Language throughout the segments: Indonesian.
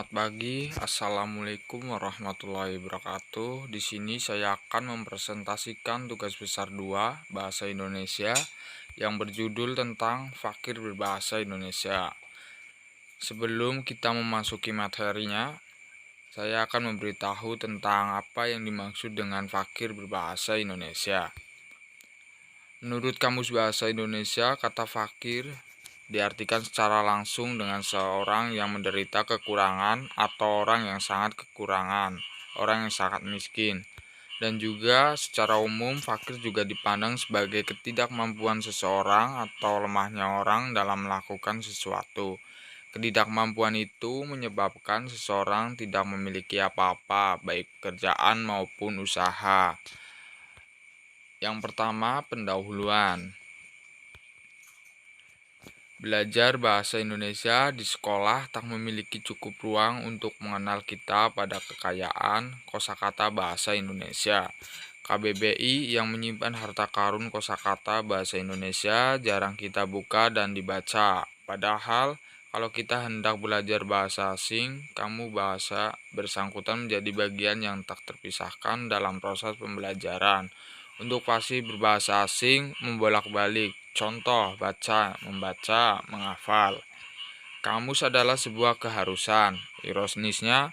Selamat pagi, Assalamualaikum warahmatullahi wabarakatuh. Di sini saya akan mempresentasikan tugas besar 2 Bahasa Indonesia yang berjudul tentang fakir berbahasa Indonesia. Sebelum kita memasuki materinya, saya akan memberitahu tentang apa yang dimaksud dengan fakir berbahasa Indonesia. Menurut Kamus Bahasa Indonesia, kata fakir diartikan secara langsung dengan seorang yang menderita kekurangan atau orang yang sangat kekurangan, orang yang sangat miskin. Dan juga secara umum fakir juga dipandang sebagai ketidakmampuan seseorang atau lemahnya orang dalam melakukan sesuatu. Ketidakmampuan itu menyebabkan seseorang tidak memiliki apa-apa, baik pekerjaan maupun usaha. Yang pertama, pendahuluan. Belajar bahasa Indonesia di sekolah tak memiliki cukup ruang untuk mengenal kita pada kekayaan kosakata bahasa Indonesia. KBBI yang menyimpan harta karun kosakata bahasa Indonesia jarang kita buka dan dibaca. Padahal kalau kita hendak belajar bahasa asing, kamu bahasa bersangkutan menjadi bagian yang tak terpisahkan dalam proses pembelajaran. Untuk fasih berbahasa asing, membolak-balik. Contoh, baca, membaca, menghafal. Kamus adalah sebuah keharusan. Ironisnya,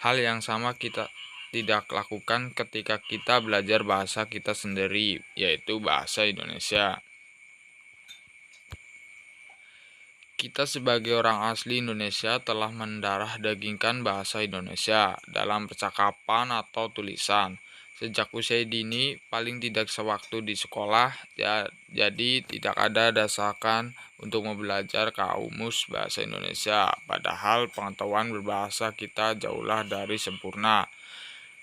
hal yang sama kita tidak lakukan ketika kita belajar bahasa kita sendiri, yaitu bahasa Indonesia. Kita sebagai orang asli Indonesia telah mendarah dagingkan bahasa Indonesia dalam percakapan atau tulisan. Sejak usia dini, paling tidak sewaktu di sekolah, jadi tidak ada dasarkan untuk belajar kamus bahasa Indonesia. Padahal pengetahuan berbahasa kita jauhlah dari sempurna.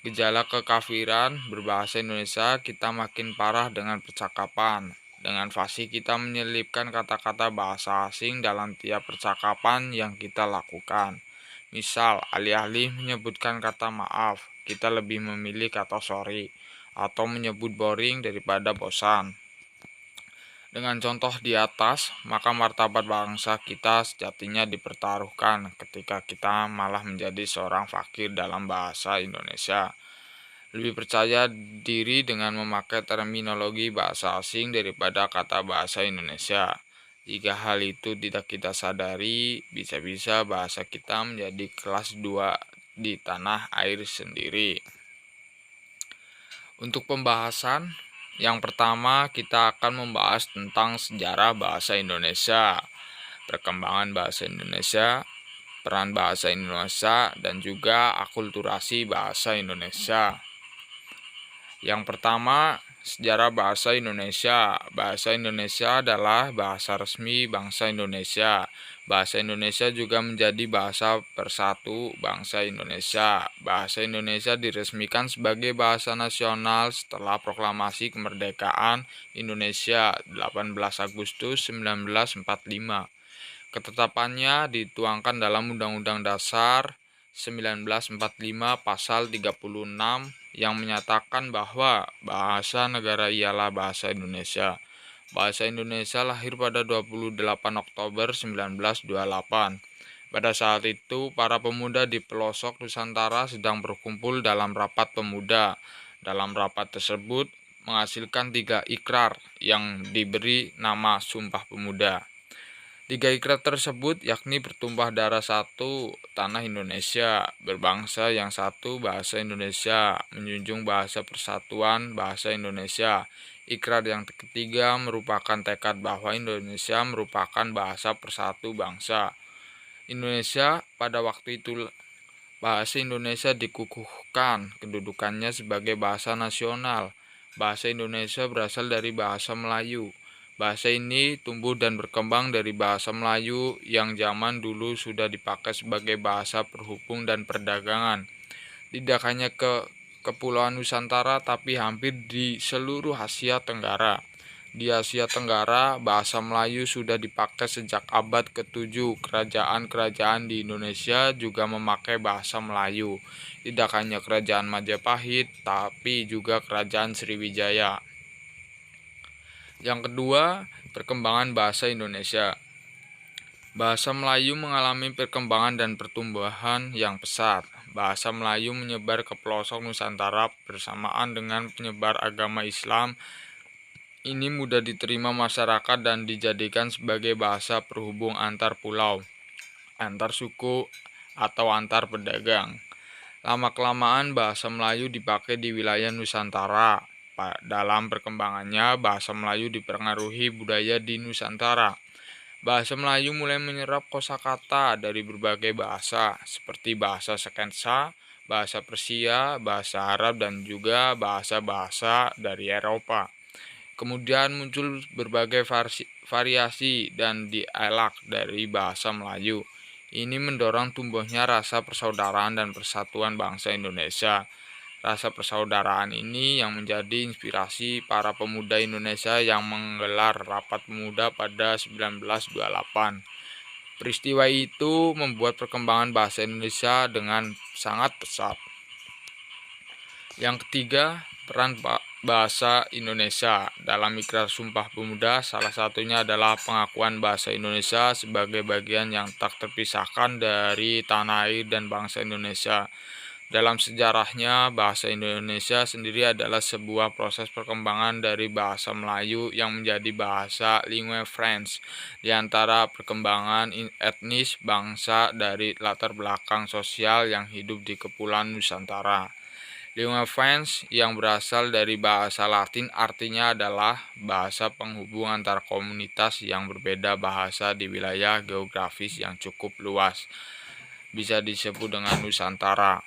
Gejala kekafiran berbahasa Indonesia kita makin parah dengan percakapan. Dengan fasih kita menyelipkan kata-kata bahasa asing dalam tiap percakapan yang kita lakukan. Misal, alih-alih menyebutkan kata maaf, kita lebih memilih kata sorry, atau menyebut boring daripada bosan. Dengan contoh di atas, maka martabat bangsa kita sejatinya dipertaruhkan ketika kita malah menjadi seorang fakir dalam bahasa Indonesia. Lebih percaya diri dengan memakai terminologi bahasa asing daripada kata bahasa Indonesia. Jika hal itu tidak kita sadari, bisa-bisa bahasa kita menjadi kelas 2 di tanah air sendiri. Untuk pembahasan, yang pertama kita akan membahas tentang sejarah bahasa Indonesia, perkembangan bahasa Indonesia, peran bahasa Indonesia, dan juga akulturasi bahasa Indonesia. Yang pertama, sejarah bahasa Indonesia. Bahasa Indonesia adalah bahasa resmi bangsa Indonesia. Bahasa Indonesia juga menjadi bahasa persatu bangsa Indonesia. Bahasa Indonesia diresmikan sebagai bahasa nasional setelah proklamasi kemerdekaan Indonesia 18 Agustus 1945. Ketetapannya dituangkan dalam Undang-Undang Dasar 1945 Pasal 36 yang menyatakan bahwa bahasa negara ialah bahasa Indonesia. Bahasa Indonesia lahir pada 28 Oktober 1928. Pada saat itu, para pemuda di pelosok Nusantara sedang berkumpul dalam rapat pemuda. Dalam rapat tersebut menghasilkan 3 ikrar yang diberi nama Sumpah Pemuda. 3 ikrar tersebut yakni bertumpah darah satu, tanah Indonesia, berbangsa yang satu, bahasa Indonesia, menjunjung bahasa persatuan, bahasa Indonesia. Ikrar yang ketiga merupakan tekad bahwa Indonesia merupakan bahasa persatu bangsa. Indonesia pada waktu itu bahasa Indonesia dikukuhkan kedudukannya sebagai bahasa nasional. Bahasa Indonesia berasal dari bahasa Melayu. Bahasa ini tumbuh dan berkembang dari bahasa Melayu yang zaman dulu sudah dipakai sebagai bahasa perhubung dan perdagangan. Tidak hanya ke Kepulauan Nusantara tapi hampir di seluruh Asia Tenggara. Di Asia Tenggara, bahasa Melayu sudah dipakai sejak abad ke-7. Kerajaan-kerajaan di Indonesia juga memakai bahasa Melayu. Tidak hanya kerajaan Majapahit, tapi juga kerajaan Sriwijaya. Yang kedua, perkembangan bahasa Indonesia. Bahasa Melayu mengalami perkembangan dan pertumbuhan yang pesat. Bahasa Melayu menyebar ke pelosok Nusantara bersamaan dengan penyebar agama Islam. Ini mudah diterima masyarakat dan dijadikan sebagai bahasa perhubung antar pulau, antar suku, atau antar pedagang. Lama-kelamaan bahasa Melayu dipakai di wilayah Nusantara. Dalam perkembangannya, bahasa Melayu dipengaruhi budaya di Nusantara. Bahasa Melayu mulai menyerap kosakata dari berbagai bahasa, seperti bahasa Sekensa, bahasa Persia, bahasa Arab, dan juga bahasa-bahasa dari Eropa. Kemudian muncul berbagai variasi dan dialek dari bahasa Melayu. Ini mendorong tumbuhnya rasa persaudaraan dan persatuan bangsa Indonesia. Rasa persaudaraan ini yang menjadi inspirasi para pemuda Indonesia yang menggelar Rapat Pemuda pada 1928. Peristiwa itu membuat perkembangan bahasa Indonesia dengan sangat pesat. Yang ketiga, peran bahasa Indonesia dalam Ikrar Sumpah Pemuda, salah satunya adalah pengakuan bahasa Indonesia sebagai bagian yang tak terpisahkan dari tanah air dan bangsa Indonesia. Dalam sejarahnya, bahasa Indonesia sendiri adalah sebuah proses perkembangan dari bahasa Melayu yang menjadi bahasa lingua franca di antara perkembangan etnis bangsa dari latar belakang sosial yang hidup di Kepulauan Nusantara. Lingua franca yang berasal dari bahasa Latin artinya adalah bahasa penghubung antar komunitas yang berbeda bahasa di wilayah geografis yang cukup luas. Bisa disebut dengan Nusantara.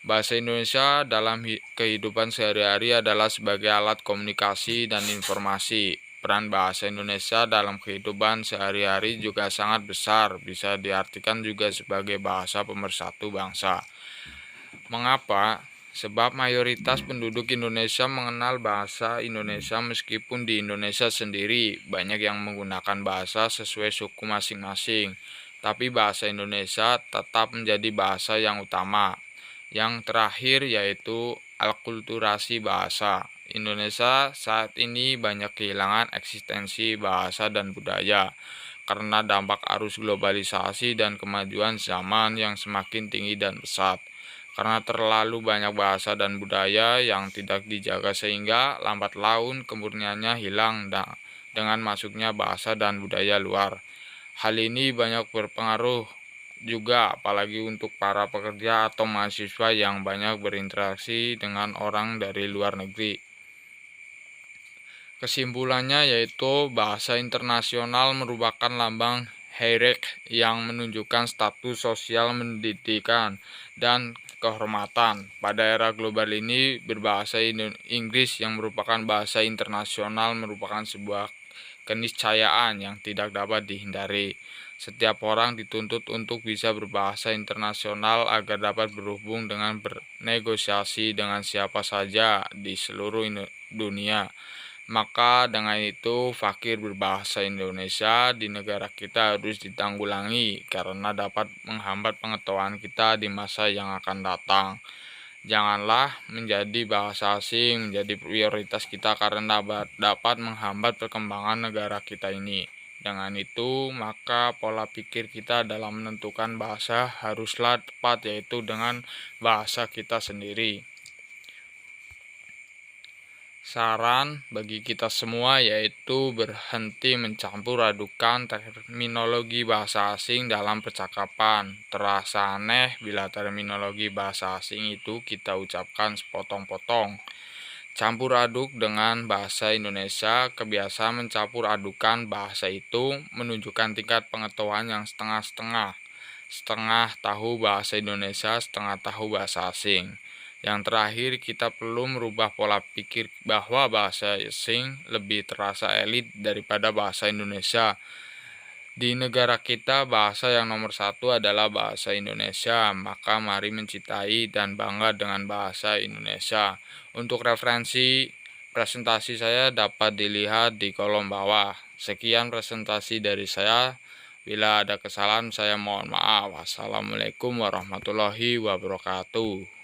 Bahasa Indonesia dalam kehidupan sehari-hari adalah sebagai alat komunikasi dan informasi. Peran bahasa Indonesia dalam kehidupan sehari-hari juga sangat besar, bisa diartikan juga sebagai bahasa pemersatu bangsa. Mengapa? Sebab mayoritas penduduk Indonesia mengenal bahasa Indonesia meskipun di Indonesia sendiri banyak yang menggunakan bahasa sesuai suku masing-masing. Tapi bahasa Indonesia tetap menjadi bahasa yang utama. Yang terakhir yaitu alkulturasi bahasa. Indonesia saat ini banyak kehilangan eksistensi bahasa dan budaya karena dampak arus globalisasi dan kemajuan zaman yang semakin tinggi dan pesat. Karena terlalu banyak bahasa dan budaya yang tidak dijaga sehingga lambat laun kemurniannya hilang dengan masuknya bahasa dan budaya luar. Hal ini banyak berpengaruh juga apalagi untuk para pekerja atau mahasiswa yang banyak berinteraksi dengan orang dari luar negeri. Kesimpulannya yaitu bahasa internasional merupakan lambang hierarki yang menunjukkan status sosial pendidikan dan kehormatan. Pada era global ini, berbahasa Inggris yang merupakan bahasa internasional merupakan sebuah keniscayaan yang tidak dapat dihindari. Setiap orang dituntut untuk bisa berbahasa internasional agar dapat berhubung dengan bernegosiasi dengan siapa saja di seluruh dunia. Maka dengan itu fakir berbahasa Indonesia di negara kita harus ditanggulangi karena dapat menghambat pengetahuan kita di masa yang akan datang. Janganlah menjadi bahasa asing menjadi prioritas kita karena dapat menghambat perkembangan negara kita ini. Dengan itu, maka pola pikir kita dalam menentukan bahasa haruslah tepat yaitu dengan bahasa kita sendiri. Saran bagi kita semua yaitu berhenti mencampur adukan terminologi bahasa asing dalam percakapan. Terasa aneh bila terminologi bahasa asing itu kita ucapkan sepotong-potong. Campur aduk dengan bahasa Indonesia, kebiasaan mencampur adukan bahasa itu menunjukkan tingkat pengetahuan yang setengah-setengah. Setengah tahu bahasa Indonesia, setengah tahu bahasa asing. Yang terakhir, kita perlu merubah pola pikir bahwa bahasa asing lebih terasa elit daripada bahasa Indonesia. Di negara kita, bahasa yang nomor satu adalah bahasa Indonesia, maka mari mencintai dan bangga dengan bahasa Indonesia. Untuk referensi presentasi saya dapat dilihat di kolom bawah. Sekian presentasi dari saya. Bila ada kesalahan, saya mohon maaf. Wassalamualaikum warahmatullahi wabarakatuh.